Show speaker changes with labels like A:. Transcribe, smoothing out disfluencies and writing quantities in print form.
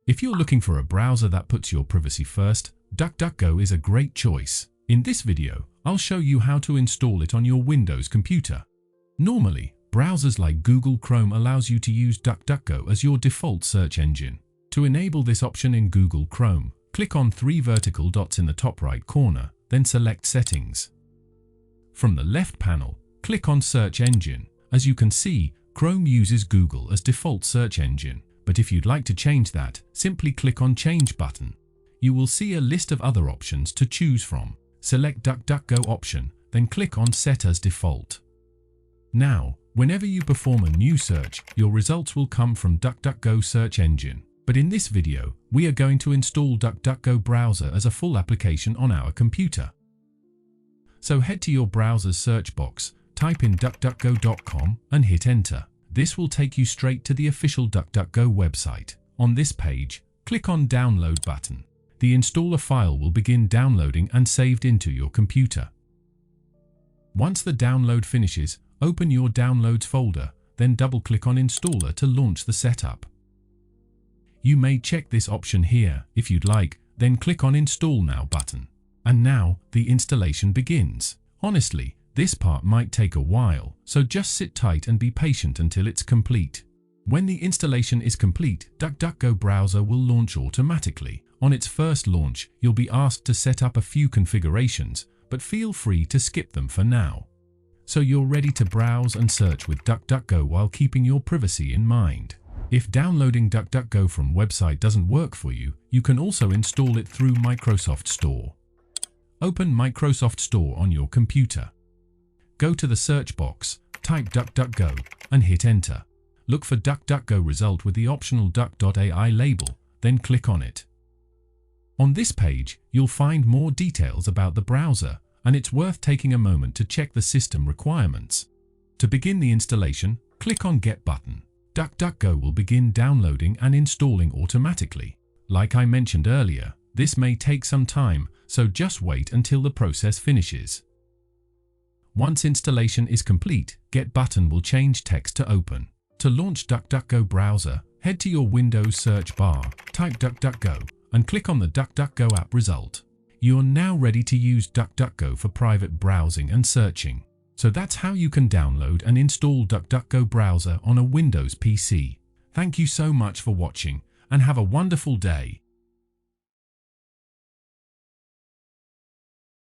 A: If you're looking for a browser that puts your privacy first, DuckDuckGo is a great choice. In this video, I'll show you how to install it on your Windows computer. Normally, browsers like Google Chrome allows you to use DuckDuckGo as your default search engine. To enable this option in Google Chrome, click on 3 vertical dots in the top right corner, then select Settings. From the left panel, click on Search Engine. As you can see, Chrome uses Google as default search engine, but if you'd like to change that, simply click on Change button. You will see a list of other options to choose from. Select DuckDuckGo option, then click on Set as Default. Now, whenever you perform a new search, your results will come from DuckDuckGo search engine. But in this video, we are going to install DuckDuckGo Browser as a full application on our computer. So head to your browser's search box, type in duckduckgo.com and hit enter. This will take you straight to the official DuckDuckGo website. On this page, click on Download button. The installer file will begin downloading and saved into your computer. Once the download finishes, open your Downloads folder, then double-click on Installer to launch the setup. You may check this option here if you'd like, then click on Install Now button. And now, the installation begins. Honestly, this part might take a while, so just sit tight and be patient until it's complete. When the installation is complete, DuckDuckGo Browser will launch automatically. On its first launch, you'll be asked to set up a few configurations, but feel free to skip them for now. So you're ready to browse and search with DuckDuckGo while keeping your privacy in mind. If downloading DuckDuckGo from website doesn't work for you, you can also install it through Microsoft Store. Open Microsoft Store on your computer. Go to the search box, type DuckDuckGo, and hit enter. Look for DuckDuckGo result with the optional duck.ai label, then click on it. On this page, you'll find more details about the browser, and it's worth taking a moment to check the system requirements. To begin the installation, click on Get button. DuckDuckGo will begin downloading and installing automatically. Like I mentioned earlier, this may take some time, so just wait until the process finishes. Once installation is complete, Get button will change text to Open. To launch DuckDuckGo Browser, head to your Windows search bar, type DuckDuckGo, and click on the DuckDuckGo app result. You are now ready to use DuckDuckGo for private browsing and searching. So that's how you can download and install DuckDuckGo Browser on a Windows PC. Thank you so much for watching, and have a wonderful day.